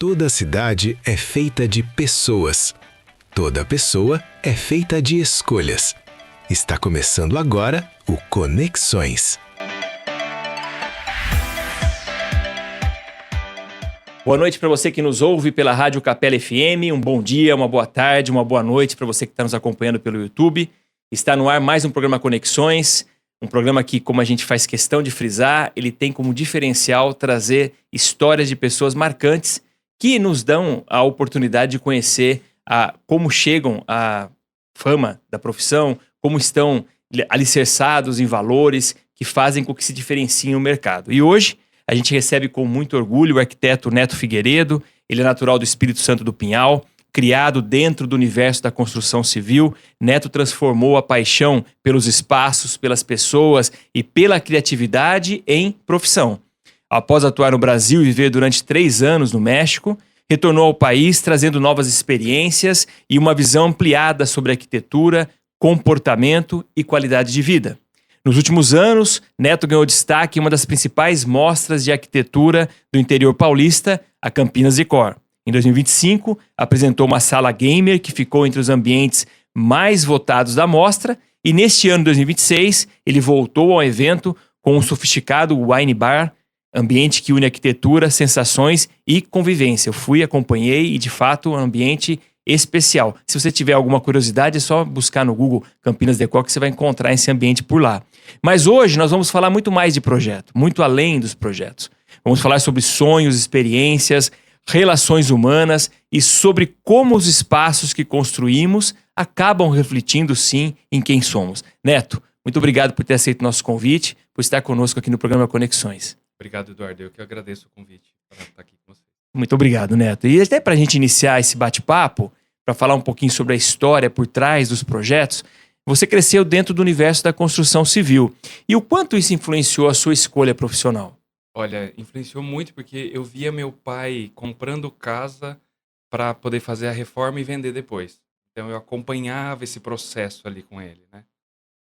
Toda cidade é feita de pessoas. Toda pessoa é feita de escolhas. Está começando agora o Conexões. Boa noite para você que nos ouve pela Rádio Capela FM. Um bom dia, uma boa tarde, uma boa noite para você que está nos acompanhando pelo YouTube. Está no ar mais um programa Conexões. Um programa que, como a gente faz questão de frisar, ele tem como diferencial trazer histórias de pessoas marcantes que nos dão a oportunidade de conhecer como chegam à fama da profissão, como estão alicerçados em valores que fazem com que se diferenciem no mercado. E hoje a gente recebe com muito orgulho o arquiteto Neto Figueiredo. Ele é natural do Espírito Santo do Pinhal. Criado dentro do universo da construção civil, Neto transformou a paixão pelos espaços, pelas pessoas e pela criatividade em profissão. Após atuar no Brasil e viver durante 3 anos no México, retornou ao país trazendo novas experiências e uma visão ampliada sobre arquitetura, comportamento e qualidade de vida. Nos últimos anos, Neto ganhou destaque em uma das principais mostras de arquitetura do interior paulista, a Campinas Decor. Em 2025, apresentou uma sala gamer que ficou entre os ambientes mais votados da mostra e neste ano, 2026, ele voltou ao evento com um sofisticado wine bar, ambiente que une arquitetura, sensações e convivência. Eu fui, acompanhei e, de fato, um ambiente especial. Se você tiver alguma curiosidade, é só buscar no Google Campinas Decor que você vai encontrar esse ambiente por lá. Mas hoje nós vamos falar muito mais de projeto, muito além dos projetos. Vamos falar sobre sonhos, experiências, relações humanas e sobre como os espaços que construímos acabam refletindo, sim, em quem somos. Neto, muito obrigado por ter aceito o nosso convite, por estar conosco aqui no programa Conexões. Obrigado, Eduardo. Eu que agradeço o convite para estar aqui com você. Muito obrigado, Neto. E até para a gente iniciar esse bate-papo, para falar um pouquinho sobre a história por trás dos projetos, você cresceu dentro do universo da construção civil. E o quanto isso influenciou a sua escolha profissional? Olha, influenciou muito porque eu via meu pai comprando casa para poder fazer a reforma e vender depois. Então eu acompanhava esse processo ali com ele, né?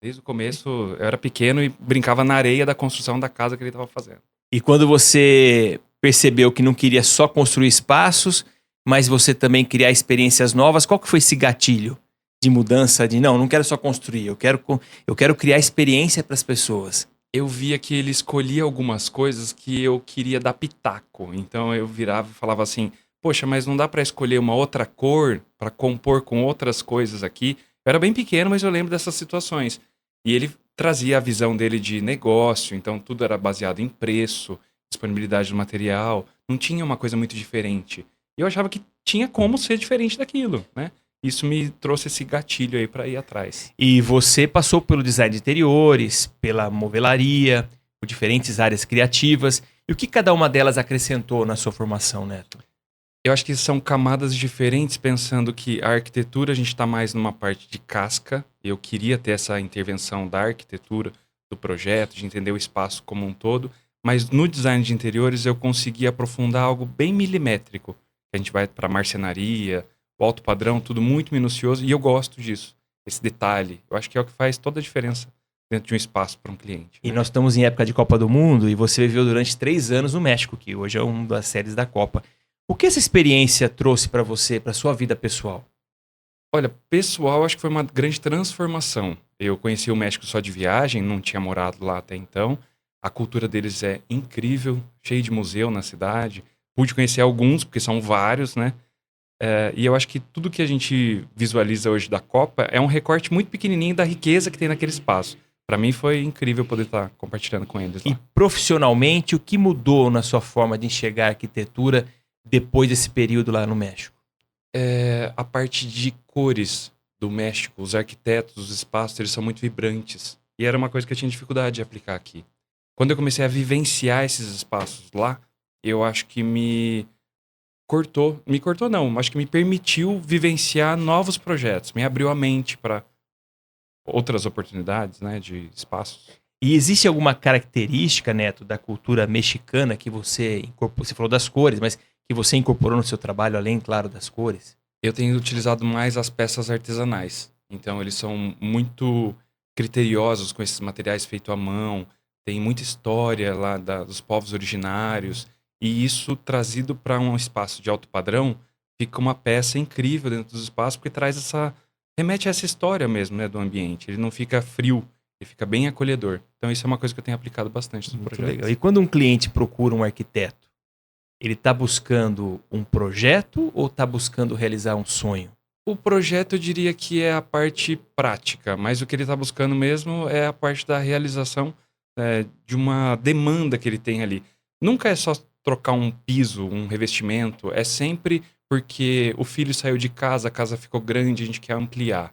Desde o começo eu era pequeno e brincava na areia da construção da casa que ele estava fazendo. E quando você percebeu que não queria só construir espaços, mas você também criar experiências novas, qual que foi esse gatilho de mudança de não quero só construir, eu quero criar experiência para as pessoas? Eu via que ele escolhia algumas coisas que eu queria dar pitaco. Então eu virava e falava assim, poxa, mas não dá para escolher uma outra cor para compor com outras coisas aqui? Eu era bem pequeno, mas eu lembro dessas situações. E ele trazia a visão dele de negócio, então tudo era baseado em preço, disponibilidade do material, não tinha uma coisa muito diferente. E eu achava que tinha como ser diferente daquilo, né? Isso me trouxe esse gatilho aí para ir atrás. E você passou pelo design de interiores, pela movelaria, por diferentes áreas criativas. E o que cada uma delas acrescentou na sua formação, Neto? Eu acho que são camadas diferentes, pensando que a arquitetura a gente está mais numa parte de casca. Eu queria ter essa intervenção da arquitetura, do projeto, de entender o espaço como um todo. Mas no design de interiores eu consegui aprofundar algo bem milimétrico. A gente vai para marcenaria, o alto padrão, tudo muito minucioso, e eu gosto disso, esse detalhe. Eu acho que é o que faz toda a diferença dentro de um espaço para um cliente. E nós estamos em época de Copa do Mundo e você viveu durante 3 anos no México, que hoje é uma das séries da Copa. O que essa experiência trouxe para você, para sua vida pessoal? Olha, pessoal, acho que foi uma grande transformação. Eu conheci o México só de viagem, não tinha morado lá até então. A cultura deles é incrível, cheio de museu na cidade. Pude conhecer alguns, porque são vários, né? E eu acho que tudo que a gente visualiza hoje da Copa é um recorte muito pequenininho da riqueza que tem naquele espaço. Para mim foi incrível poder estar compartilhando com eles lá. E profissionalmente, o que mudou na sua forma de enxergar a arquitetura depois desse período lá no México? A parte de cores do México, os arquitetos, os espaços, eles são muito vibrantes. E era uma coisa que eu tinha dificuldade de aplicar aqui. Quando eu comecei a vivenciar esses espaços lá, eu acho que me cortou não, acho que me permitiu vivenciar novos projetos, me abriu a mente para outras oportunidades, né, de espaços. E existe alguma característica, Neto, da cultura mexicana que você incorporou? Você falou das cores, mas que você incorporou no seu trabalho, além, claro, das cores? Eu tenho utilizado mais as peças artesanais. Então, eles são muito criteriosos com esses materiais feitos à mão. Tem muita história lá dos povos originários. E isso trazido para um espaço de alto padrão, fica uma peça incrível dentro dos espaços, porque remete a essa história mesmo, né, do ambiente. Ele não fica frio, ele fica bem acolhedor. Então isso é uma coisa que eu tenho aplicado bastante nos Muito projetos. legal. E quando um cliente procura um arquiteto, ele está buscando um projeto ou está buscando realizar um sonho? O projeto eu diria que é a parte prática, mas o que ele está buscando mesmo é a parte da realização de uma demanda que ele tem ali. Nunca é só trocar um piso, um revestimento, é sempre porque o filho saiu de casa, a casa ficou grande, a gente quer ampliar,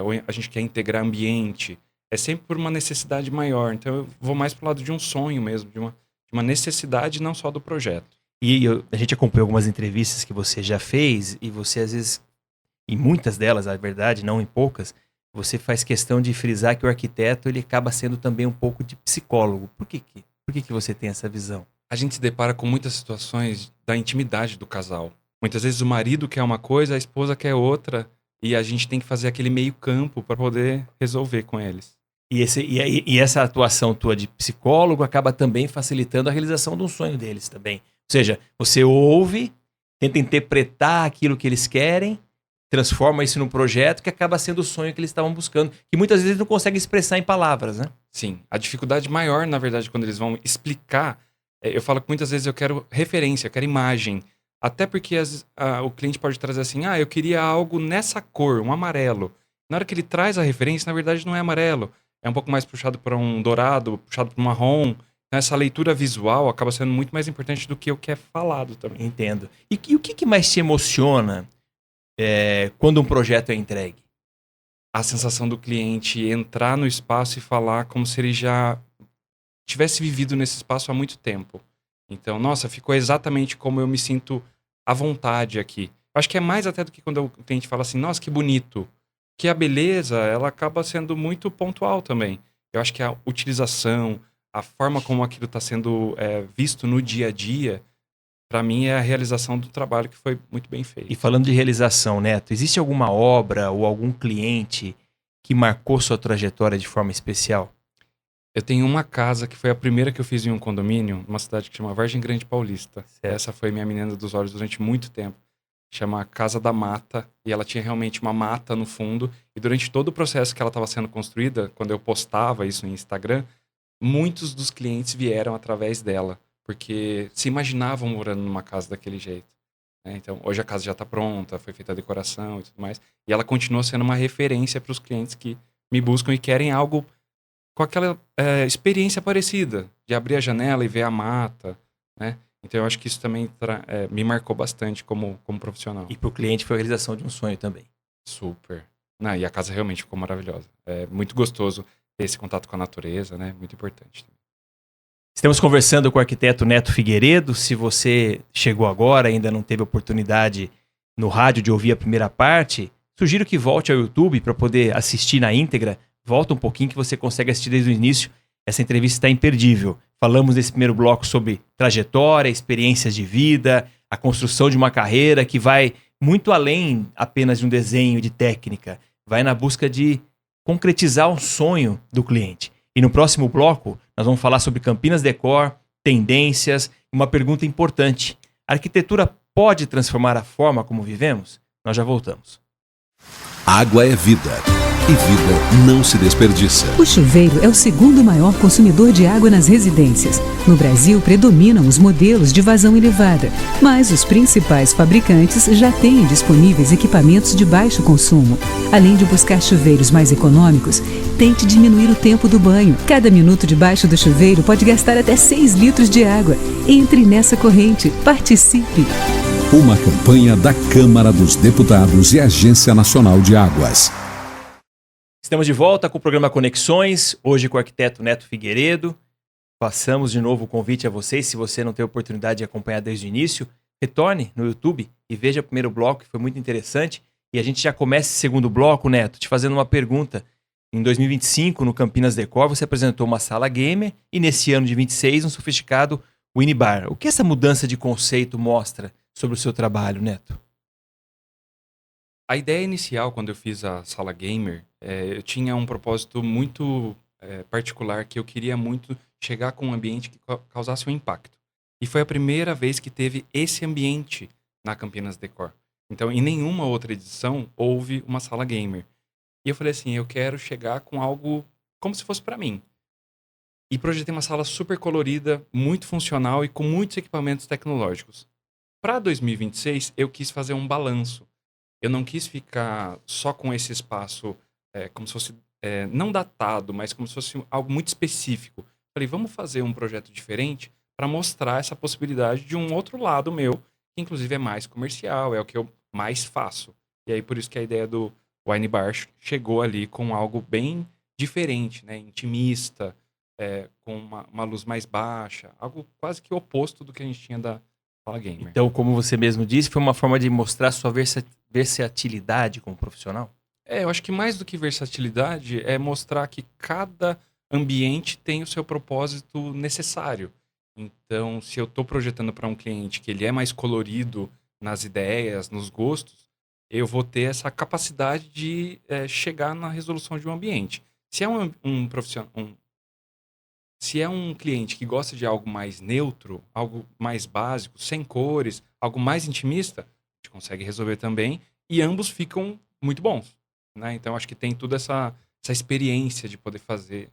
ou a gente quer integrar ambiente. É sempre por uma necessidade maior. Então eu vou mais para o lado de um sonho mesmo, de uma necessidade não só do projeto. E a gente acompanhou algumas entrevistas que você já fez e você às vezes, em muitas delas, na verdade, não em poucas, você faz questão de frisar que o arquiteto ele acaba sendo também um pouco de psicólogo. Por que você tem essa visão? A gente se depara com muitas situações da intimidade do casal. Muitas vezes o marido quer uma coisa, a esposa quer outra, e a gente tem que fazer aquele meio campo para poder resolver com eles. E essa atuação tua de psicólogo acaba também facilitando a realização de um sonho deles também. Ou seja, você ouve, tenta interpretar aquilo que eles querem, transforma isso num projeto que acaba sendo o sonho que eles estavam buscando, que muitas vezes não conseguem expressar em palavras, né? Sim, a dificuldade maior, na verdade, quando eles vão explicar, eu falo que muitas vezes eu quero referência, eu quero imagem, até porque o cliente pode trazer assim, eu queria algo nessa cor, um amarelo. Na hora que ele traz a referência, na verdade não é amarelo, é um pouco mais puxado para um dourado, puxado para um marrom. Então essa leitura visual acaba sendo muito mais importante do que o que é falado também. Entendo. E o que mais te emociona quando um projeto é entregue? A sensação do cliente entrar no espaço e falar como se ele já tivesse vivido nesse espaço há muito tempo. Então, nossa, ficou exatamente como eu me sinto à vontade aqui. Acho que é mais até do que quando o cliente fala assim, nossa, que bonito. Que a beleza, ela acaba sendo muito pontual também. Eu acho que a utilização, a forma como aquilo está sendo visto no dia a dia, para mim é a realização do trabalho que foi muito bem feito. E falando de realização, Neto, existe alguma obra ou algum cliente que marcou sua trajetória de forma especial? Eu tenho uma casa que foi a primeira que eu fiz em um condomínio, numa cidade que chama Vargem Grande Paulista. Certo. Essa foi minha menina dos olhos durante muito tempo. Chama Casa da Mata, e ela tinha realmente uma mata no fundo. E durante todo o processo que ela estava sendo construída, quando eu postava isso no Instagram, muitos dos clientes vieram através dela, porque se imaginavam morando numa casa daquele jeito. Né? Então, hoje a casa já está pronta, foi feita a decoração e tudo mais. E ela continua sendo uma referência para os clientes que me buscam e querem algo com aquela experiência parecida, de abrir a janela e ver a mata, né? Então eu acho que isso também me marcou bastante como profissional. E para o cliente foi a realização de um sonho também. Super. E a casa realmente ficou maravilhosa. É muito gostoso ter esse contato com a natureza, né? Muito importante. Estamos conversando com o arquiteto Neto Figueiredo. Se você chegou agora, ainda não teve oportunidade no rádio de ouvir a primeira parte, sugiro que volte ao YouTube para poder assistir na íntegra. Volta um pouquinho que você consegue assistir desde o início. Essa entrevista está imperdível. Falamos nesse primeiro bloco sobre trajetória, experiências de vida, a construção de uma carreira que vai muito além apenas de um desenho de técnica. Vai na busca de concretizar um sonho do cliente. E no próximo bloco, nós vamos falar sobre Campinas Decor, tendências e uma pergunta importante. A arquitetura pode transformar a forma como vivemos? Nós já voltamos. Água é vida. E vida não se desperdiça. O chuveiro é o segundo maior consumidor de água nas residências. No Brasil, predominam os modelos de vazão elevada, mas os principais fabricantes já têm disponíveis equipamentos de baixo consumo. Além de buscar chuveiros mais econômicos, tente diminuir o tempo do banho. Cada minuto debaixo do chuveiro pode gastar até 6 litros de água. Entre nessa corrente. Participe! Uma campanha da Câmara dos Deputados e Agência Nacional de Águas. Estamos de volta com o programa Conexões, hoje com o arquiteto Neto Figueiredo. Passamos de novo o convite a vocês, se você não teve oportunidade de acompanhar desde o início, retorne no YouTube e veja o primeiro bloco, que foi muito interessante. E a gente já começa esse segundo bloco, Neto, te fazendo uma pergunta. Em 2025, no Campinas Decor, você apresentou uma sala gamer e nesse ano de 26, um sofisticado Winibar. O que essa mudança de conceito mostra sobre o seu trabalho, Neto? A ideia inicial, quando eu fiz a sala gamer, eu tinha um propósito muito particular, que eu queria muito chegar com um ambiente que causasse um impacto. E foi a primeira vez que teve esse ambiente na Campinas Decor. Então, em nenhuma outra edição houve uma sala gamer. E eu falei assim, eu quero chegar com algo como se fosse para mim. E projetei uma sala super colorida, muito funcional e com muitos equipamentos tecnológicos. Para 2026, eu quis fazer um balanço. Eu não quis ficar só com esse espaço como se fosse, não datado, mas como se fosse algo muito específico. Falei, vamos fazer um projeto diferente para mostrar essa possibilidade de um outro lado meu, que inclusive é mais comercial, é o que eu mais faço. E aí por isso que a ideia do Wine Bar chegou ali com algo bem diferente, né? Intimista, com uma luz mais baixa, algo quase que oposto do que a gente tinha da sala gamer. Então, como você mesmo disse, foi uma forma de mostrar sua versatilidade como profissional? Eu acho que mais do que versatilidade é mostrar que cada ambiente tem o seu propósito necessário. Então, se eu estou projetando para um cliente que ele é mais colorido nas ideias, nos gostos, eu vou ter essa capacidade de chegar na resolução de um ambiente. Se é um profissional, se é um cliente que gosta de algo mais neutro, algo mais básico, sem cores, algo mais intimista, a gente consegue resolver também e ambos ficam muito bons, né? Então, acho que tem toda essa experiência de poder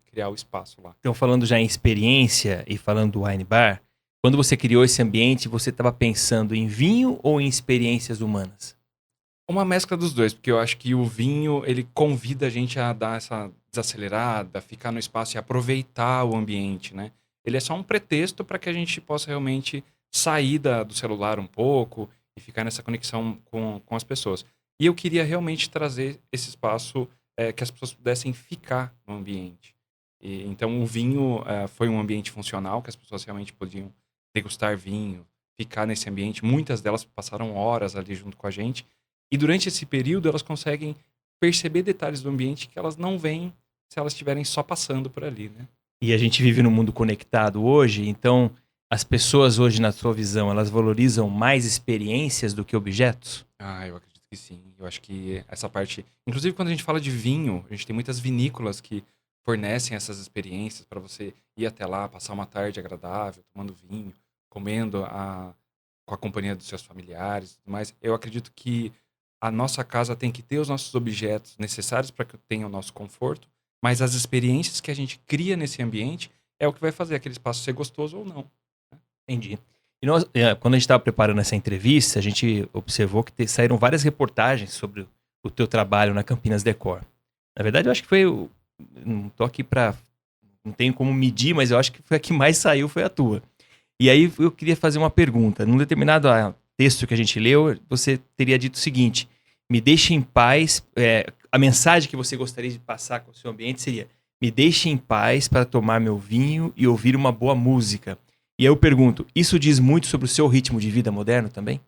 criar o espaço lá. Então, falando já em experiência e falando do Wine Bar, quando você criou esse ambiente, você estava pensando em vinho ou em experiências humanas? Uma mescla dos dois, porque eu acho que o vinho, ele convida a gente a dar essa desacelerada, ficar no espaço e aproveitar o ambiente, né? Ele é só um pretexto para que a gente possa realmente sair do celular um pouco e ficar nessa conexão com as pessoas. E eu queria realmente trazer esse espaço que as pessoas pudessem ficar no ambiente. Então, o vinho foi um ambiente funcional, que as pessoas realmente podiam degustar vinho, ficar nesse ambiente. Muitas delas passaram horas ali junto com a gente. E durante esse período, elas conseguem perceber detalhes do ambiente que elas não veem se elas estiverem só passando por ali, né? E a gente vive num mundo conectado hoje, então as pessoas hoje, na sua visão, elas valorizam mais experiências do que objetos? Eu acredito que sim. Eu acho que essa parte... Inclusive, quando a gente fala de vinho, a gente tem muitas vinícolas que fornecem essas experiências para você ir até lá, passar uma tarde agradável, tomando vinho, comendo com a companhia dos seus familiares e tudo mais. Eu acredito que a nossa casa tem que ter os nossos objetos necessários para que tenha o nosso conforto, mas as experiências que a gente cria nesse ambiente é o que vai fazer aquele espaço ser gostoso ou não. Entendi. E nós, quando a gente estava preparando essa entrevista, a gente observou que saíram várias reportagens sobre o teu trabalho na Campinas Decor. Na verdade, eu acho que não tô aqui não tenho como medir, mas eu acho que foi a que mais saiu, foi a tua. E aí eu queria fazer uma pergunta. Num determinado texto que a gente leu, você teria dito o seguinte: me deixe em paz. A mensagem que você gostaria de passar com o seu ambiente seria: me deixe em paz para tomar meu vinho e ouvir uma boa música. E aí eu pergunto, isso diz muito sobre o seu ritmo de vida moderno também?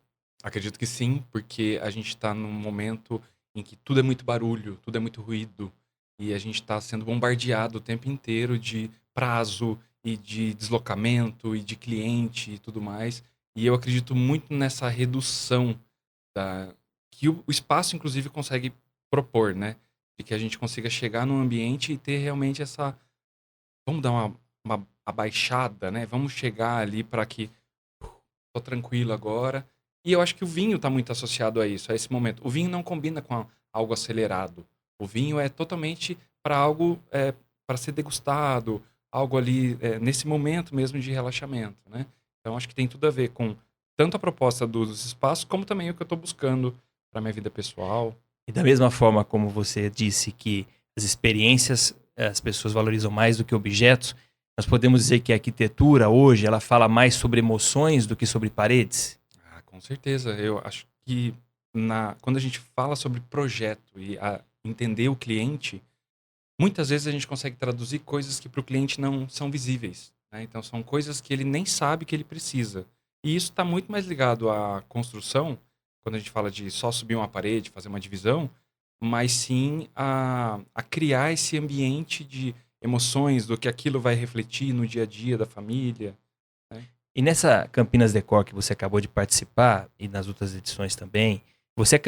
Acredito que sim, porque a gente está num momento em que tudo é muito barulho, tudo é muito ruído, e a gente está sendo bombardeado o tempo inteiro de prazo e de deslocamento e de cliente e tudo mais. E eu acredito muito nessa redução que o espaço, inclusive, consegue propor, né? De que a gente consiga chegar num ambiente e ter realmente essa... Vamos dar uma abaixada, né? Vamos chegar ali para que... Tô tranquilo agora. E eu acho que o vinho está muito associado a isso, a esse momento. O vinho não combina com algo acelerado. O vinho é totalmente para algo para ser degustado, algo ali nesse momento mesmo de relaxamento, né? Então, acho que tem tudo a ver com tanto a proposta dos espaços, como também o que eu estou buscando para minha vida pessoal. E da mesma forma como você disse que as experiências as pessoas valorizam mais do que objetos, nós podemos dizer que a arquitetura hoje ela fala mais sobre emoções do que sobre paredes? Com certeza. Eu acho que quando a gente fala sobre projeto e entender o cliente, muitas vezes a gente consegue traduzir coisas que para o cliente não são visíveis, né? Então, são coisas que ele nem sabe que ele precisa. E isso está muito mais ligado à construção, quando a gente fala de só subir uma parede, fazer uma divisão, mas sim a criar esse ambiente de emoções, do que aquilo vai refletir no dia a dia da família, né? E nessa Campinas Decor que você acabou de participar, e nas outras edições também,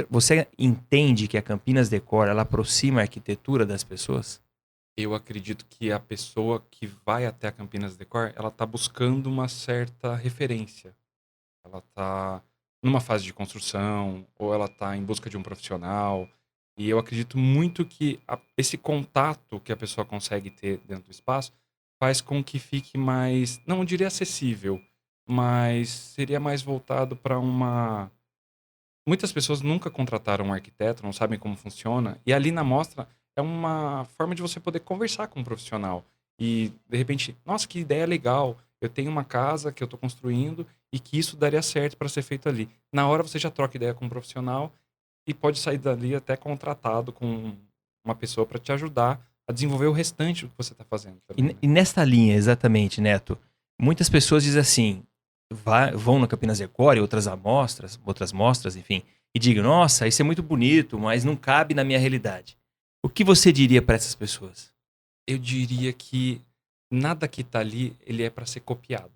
você entende que a Campinas Decor ela aproxima a arquitetura das pessoas? Eu acredito que a pessoa que vai até a Campinas Decor, ela tá buscando uma certa referência. Ela tá numa fase de construção, ou ela tá em busca de um profissional. E eu acredito muito que esse contato que a pessoa consegue ter dentro do espaço faz com que fique mais, não diria acessível, mas seria mais voltado para uma. Muitas pessoas nunca contrataram um arquiteto, não sabem como funciona, e ali na mostra é uma forma de você poder conversar com um profissional. E, de repente, nossa, que ideia legal, eu tenho uma casa que eu estou construindo e que isso daria certo para ser feito ali. Na hora você já troca ideia com um profissional e pode sair dali até contratado com uma pessoa para te ajudar a desenvolver o restante do que você está fazendo. Também, né? E nesta linha, exatamente, Neto, muitas pessoas dizem assim, vão na Campinas Decor e outras mostras, enfim, e digam, nossa, isso é muito bonito, mas não cabe na minha realidade. O que você diria para essas pessoas? Eu diria que nada que está ali, ele é para ser copiado.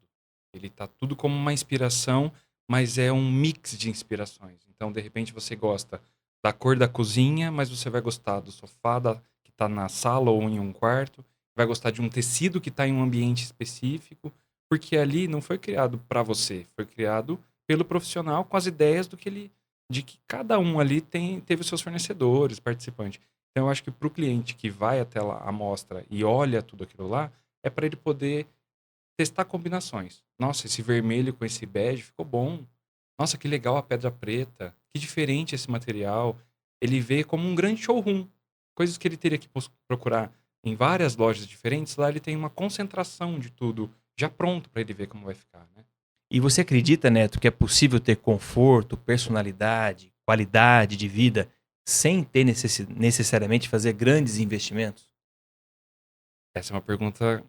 Ele está tudo como uma inspiração, mas é um mix de inspirações. Então, de repente, você gosta da cor da cozinha, mas você vai gostar do sofá que está na sala ou em um quarto. Vai gostar de um tecido que está em um ambiente específico, porque ali não foi criado para você, foi criado pelo profissional com as ideias de que cada um ali teve os seus fornecedores, participantes. Então, eu acho que para o cliente que vai até lá, a amostra e olha tudo aquilo lá, é para ele poder testar combinações. Nossa, esse vermelho com esse bege ficou bom. Nossa, que legal a pedra preta. Que diferente esse material. Ele vê como um grande showroom. Coisas que ele teria que procurar em várias lojas diferentes. Lá ele tem uma concentração de tudo já pronto para ele ver como vai ficar, né? E você acredita, Neto, que é possível ter conforto, personalidade, qualidade de vida sem ter necessariamente fazer grandes investimentos? Essa é uma pergunta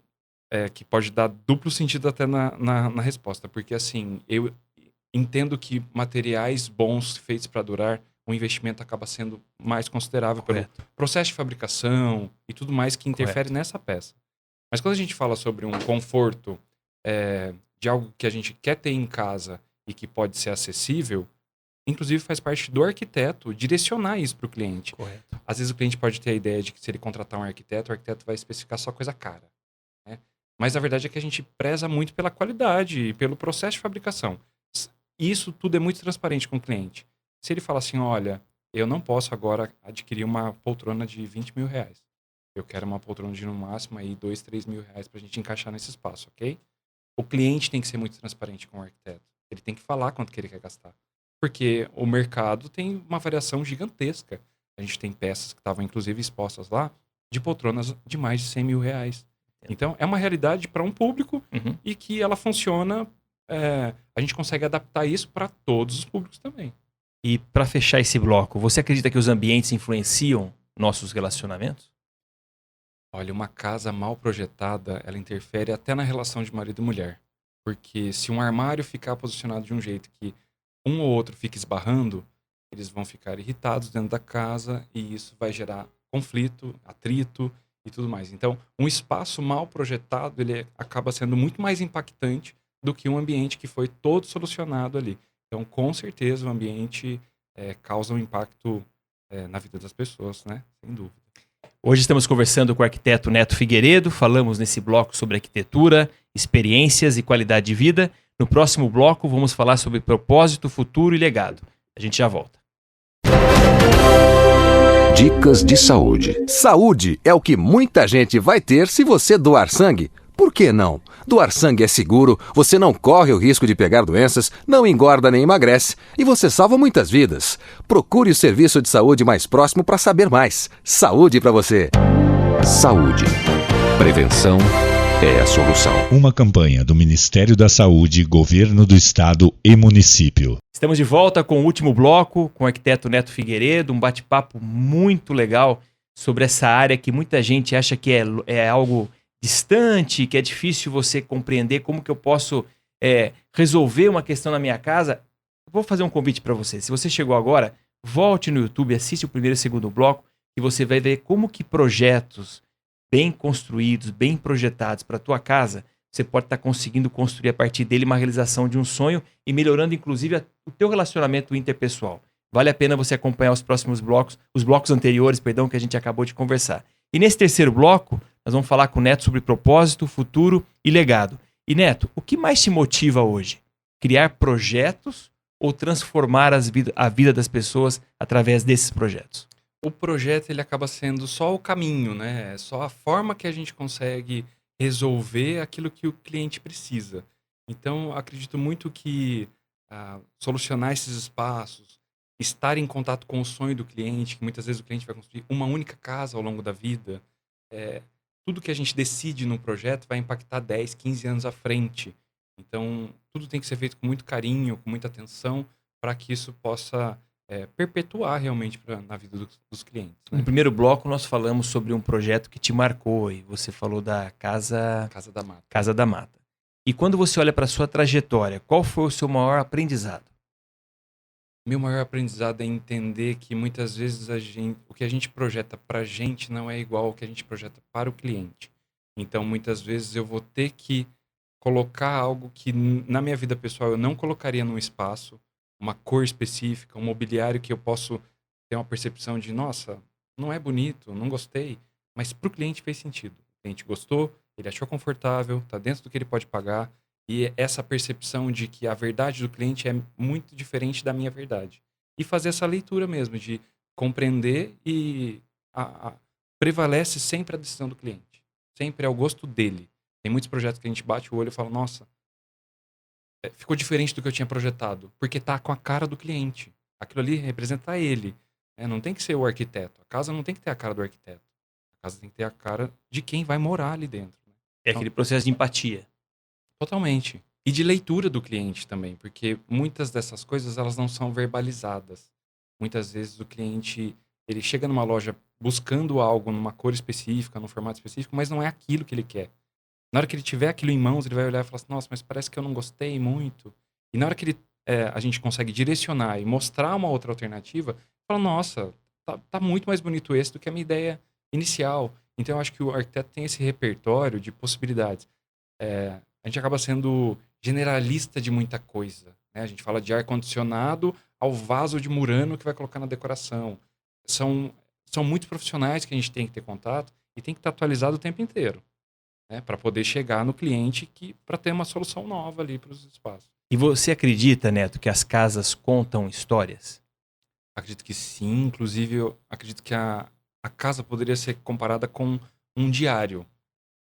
que pode dar duplo sentido até na resposta, porque assim, eu entendo que materiais bons feitos para durar, o investimento acaba sendo mais considerável pelo processo de fabricação e tudo mais que interfere nessa peça. Mas quando a gente fala sobre um conforto de algo que a gente quer ter em casa e que pode ser acessível, inclusive faz parte do arquiteto direcionar isso para o cliente. Correto. Às vezes o cliente pode ter a ideia de que se ele contratar um arquiteto, o arquiteto vai especificar só coisa cara, né? Mas a verdade é que a gente preza muito pela qualidade e pelo processo de fabricação. Isso tudo é muito transparente com o cliente. Se ele fala assim, olha, eu não posso agora adquirir uma poltrona de 20 mil reais. Eu quero uma poltrona de no máximo aí 2, 3 mil reais para a gente encaixar nesse espaço, ok? O cliente tem que ser muito transparente com o arquiteto. Ele tem que falar quanto que ele quer gastar. Porque o mercado tem uma variação gigantesca. A gente tem peças que estavam inclusive expostas lá de poltronas de mais de 100 mil reais. Então, é uma realidade para um público e que ela funciona, a gente consegue adaptar isso para todos os públicos também. E para fechar esse bloco, você acredita que os ambientes influenciam nossos relacionamentos? Olha, uma casa mal projetada, ela interfere até na relação de marido e mulher. Porque se um armário ficar posicionado de um jeito que um ou outro fica esbarrando, eles vão ficar irritados dentro da casa e isso vai gerar conflito, atrito e tudo mais. Então, um espaço mal projetado, ele acaba sendo muito mais impactante do que um ambiente que foi todo solucionado ali. Então, com certeza, o ambiente causa um impacto na vida das pessoas, né? Sem dúvida. Hoje estamos conversando com o arquiteto Neto Figueiredo, falamos nesse bloco sobre arquitetura, experiências e qualidade de vida. No próximo bloco vamos falar sobre propósito, futuro e legado. A gente já volta. Dicas de saúde. Saúde é o que muita gente vai ter se você doar sangue. Por que não? Doar sangue é seguro, você não corre o risco de pegar doenças, não engorda nem emagrece e você salva muitas vidas. Procure o serviço de saúde mais próximo para saber mais. Saúde para você. Saúde. Prevenção é a solução. Uma campanha do Ministério da Saúde, Governo do Estado e Município. Estamos de volta com o último bloco, com o arquiteto Neto Figueiredo, um bate-papo muito legal sobre essa área que muita gente acha que é algo distante, que é difícil você compreender como que eu posso resolver uma questão na minha casa. Vou fazer um convite para você. Se você chegou agora, volte no YouTube, assiste o primeiro e segundo bloco e você vai ver como que projetos bem construídos, bem projetados para a tua casa, você pode estar conseguindo construir a partir dele uma realização de um sonho e melhorando inclusive o teu relacionamento interpessoal. Vale a pena você acompanhar os próximos blocos, os blocos anteriores, que a gente acabou de conversar. E nesse terceiro bloco, nós vamos falar com o Neto sobre propósito, futuro e legado. E Neto, o que mais te motiva hoje? Criar projetos ou transformar a vida das pessoas através desses projetos? O projeto ele acaba sendo só o caminho, né? É só a forma que a gente consegue resolver aquilo que o cliente precisa. Então, acredito muito que solucionar esses espaços, estar em contato com o sonho do cliente, que muitas vezes o cliente vai construir uma única casa ao longo da vida, tudo que a gente decide no projeto vai impactar 10, 15 anos à frente. Então, tudo tem que ser feito com muito carinho, com muita atenção, para que isso possa perpetuar realmente na vida dos clientes. Né? No primeiro bloco, nós falamos sobre um projeto que te marcou e você falou da Casa da Mata. Casa da Mata. E quando você olha para a sua trajetória, qual foi o seu maior aprendizado? Meu maior aprendizado é entender que muitas vezes o que a gente projeta para a gente não é igual ao que a gente projeta para o cliente. Então, muitas vezes eu vou ter que colocar algo que na minha vida pessoal eu não colocaria num espaço, uma cor específica, um mobiliário que eu posso ter uma percepção de, nossa, não é bonito, não gostei, mas para o cliente fez sentido. O cliente gostou, ele achou confortável, está dentro do que ele pode pagar, e essa percepção de que a verdade do cliente é muito diferente da minha verdade. E fazer essa leitura mesmo, de compreender e prevalece sempre a decisão do cliente. Sempre é o gosto dele. Tem muitos projetos que a gente bate o olho e fala, nossa, ficou diferente do que eu tinha projetado, porque tá com a cara do cliente. Aquilo ali representa ele. Não tem que ser o arquiteto. A casa não tem que ter a cara do arquiteto. A casa tem que ter a cara de quem vai morar ali dentro. É aquele processo de empatia. Totalmente. E de leitura do cliente também, porque muitas dessas coisas elas não são verbalizadas. Muitas vezes o cliente ele chega numa loja buscando algo numa cor específica, num formato específico, mas não é aquilo que ele quer. Na hora que ele tiver aquilo em mãos, ele vai olhar e falar assim, nossa, mas parece que eu não gostei muito. E na hora que a gente consegue direcionar e mostrar uma outra alternativa, fala, nossa, tá muito mais bonito esse do que a minha ideia inicial. Então eu acho que o arquiteto tem esse repertório de possibilidades. A gente acaba sendo generalista de muita coisa. Né? A gente fala de ar-condicionado ao vaso de Murano que vai colocar na decoração. São muitos profissionais que a gente tem que ter contato e tem que estar atualizado o tempo inteiro. Né? Para poder chegar no cliente para ter uma solução nova ali para os espaços. E você acredita, Neto, que as casas contam histórias? Acredito que sim. Inclusive, eu acredito que a casa poderia ser comparada com um diário.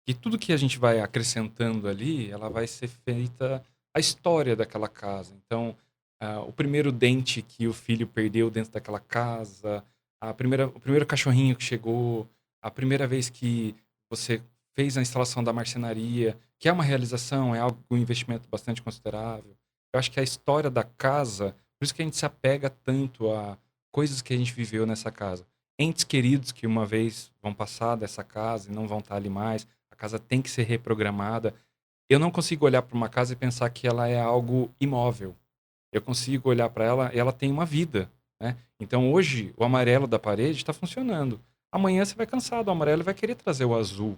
E tudo que a gente vai acrescentando ali, ela vai ser feita a história daquela casa. Então, o primeiro dente que o filho perdeu dentro daquela casa, o primeiro cachorrinho que chegou, a primeira vez que você fez a instalação da marcenaria, que é uma realização, é um investimento bastante considerável. Eu acho que a história da casa, por isso que a gente se apega tanto a coisas que a gente viveu nessa casa. Entes queridos que uma vez vão passar dessa casa e não vão estar ali mais. A casa tem que ser reprogramada. Eu não consigo olhar para uma casa e pensar que ela é algo imóvel. Eu consigo olhar para ela e ela tem uma vida. Né? Então hoje o amarelo da parede está funcionando. Amanhã você vai cansar do amarelo e vai querer trazer o azul.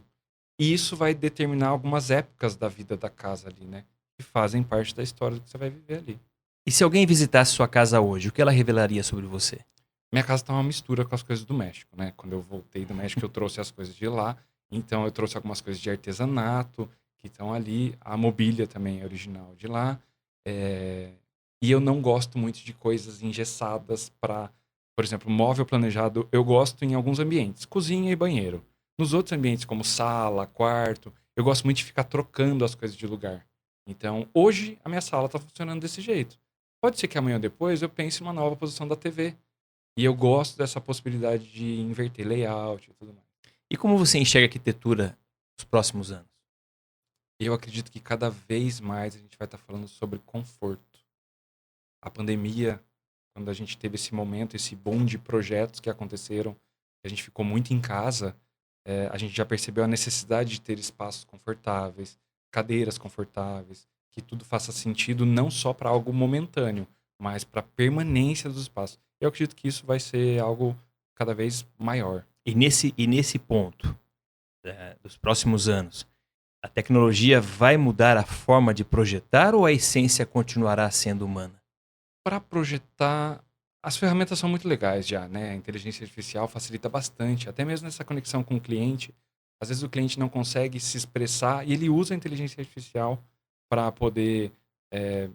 E isso vai determinar algumas épocas da vida da casa ali, né? Que fazem parte da história do que você vai viver ali. E se alguém visitasse sua casa hoje, o que ela revelaria sobre você? Minha casa tá uma mistura com as coisas do México, né? Quando eu voltei do México, eu trouxe as coisas de lá. Então, eu trouxe algumas coisas de artesanato que estão ali. A mobília também é original de lá. E eu não gosto muito de coisas engessadas para... Por exemplo, móvel planejado, eu gosto em alguns ambientes. Cozinha e banheiro. Nos outros ambientes, como sala, quarto, eu gosto muito de ficar trocando as coisas de lugar. Então, hoje, a minha sala está funcionando desse jeito. Pode ser que amanhã ou depois eu pense em uma nova posição da TV. E eu gosto dessa possibilidade de inverter layout e tudo mais. E como você enxerga a arquitetura nos próximos anos? Eu acredito que cada vez mais a gente vai estar falando sobre conforto. A pandemia, quando a gente teve esse momento, esse boom de projetos que aconteceram, a gente ficou muito em casa, a gente já percebeu a necessidade de ter espaços confortáveis, cadeiras confortáveis, que tudo faça sentido não só para algo momentâneo, mas para a permanência dos espaços. Eu acredito que isso vai ser algo cada vez maior. E nesse ponto, dos próximos anos, a tecnologia vai mudar a forma de projetar ou a essência continuará sendo humana? Para projetar, As ferramentas são muito legais já, né? A inteligência artificial facilita bastante, até mesmo nessa conexão com o cliente. Às vezes o cliente não consegue se expressar e ele usa a inteligência artificial para poder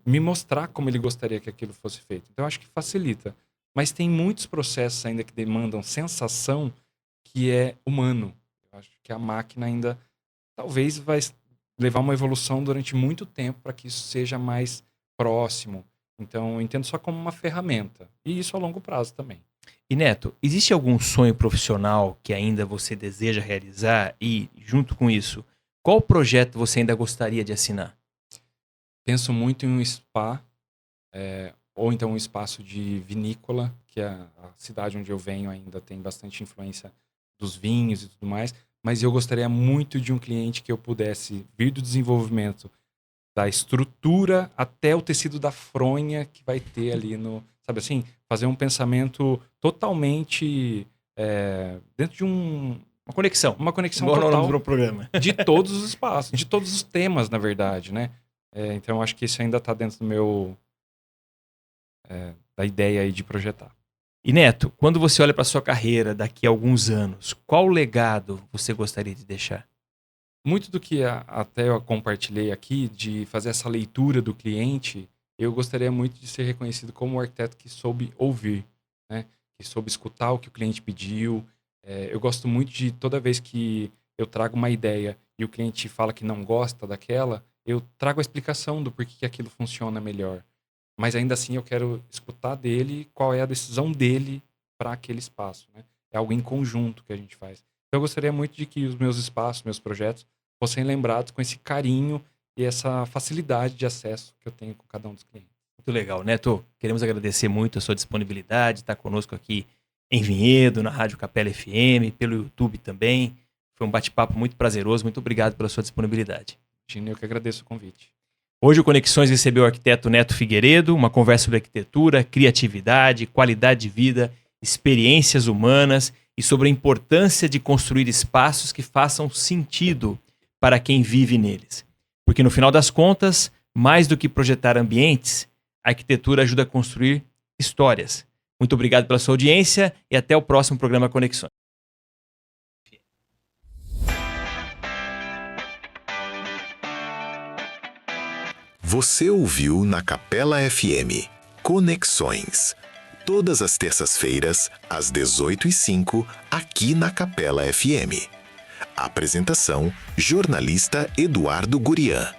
me mostrar como ele gostaria que aquilo fosse feito. Então, eu acho que facilita. Mas tem muitos processos ainda que demandam sensação que é humano. Eu acho que a máquina ainda talvez vai levar uma evolução durante muito tempo para que isso seja mais próximo. Então, eu entendo só como uma ferramenta. E isso a longo prazo também. E Neto, existe algum sonho profissional que ainda você deseja realizar? E, junto com isso, qual projeto você ainda gostaria de assinar? Penso muito em um spa, ou então um espaço de vinícola, que a cidade onde eu venho ainda tem bastante influência dos vinhos e tudo mais. Mas eu gostaria muito de um cliente que eu pudesse vir do desenvolvimento da estrutura até o tecido da fronha que vai ter ali no... Sabe assim? Fazer um pensamento totalmente dentro de uma conexão. Uma conexão total no programa. de todos os espaços, de todos os temas, na verdade, né? Então, eu acho que isso ainda está dentro do meu... da ideia aí de projetar. E Neto, quando você olha para sua carreira daqui a alguns anos, qual legado você gostaria de deixar? Muito do que até eu compartilhei aqui, de fazer essa leitura do cliente, eu gostaria muito de ser reconhecido como um arquiteto que soube ouvir, né? Que soube escutar o que o cliente pediu. Eu gosto muito de toda vez que eu trago uma ideia e o cliente fala que não gosta daquela, eu trago a explicação do porquê que aquilo funciona melhor. Mas ainda assim eu quero escutar dele qual é a decisão dele para aquele espaço, né? É algo em conjunto que a gente faz. Então eu gostaria muito de que os meus espaços, meus projetos, fossem lembrados com esse carinho e essa facilidade de acesso que eu tenho com cada um dos clientes. Muito legal, Neto. Queremos agradecer muito a sua disponibilidade, estar conosco aqui em Vinhedo, na Rádio Capela FM, pelo YouTube também. Foi um bate-papo muito prazeroso. Muito obrigado pela sua disponibilidade. Gino, eu que agradeço o convite. Hoje o Conexões recebeu o arquiteto Neto Figueiredo, uma conversa sobre arquitetura, criatividade, qualidade de vida, experiências humanas e sobre a importância de construir espaços que façam sentido para quem vive neles. Porque no final das contas, mais do que projetar ambientes, a arquitetura ajuda a construir histórias. Muito obrigado pela sua audiência e até o próximo programa Conexões. Você ouviu na Capela FM Conexões. Todas as terças-feiras, às 18h05, aqui na Capela FM. Apresentação: jornalista Eduardo Gurian.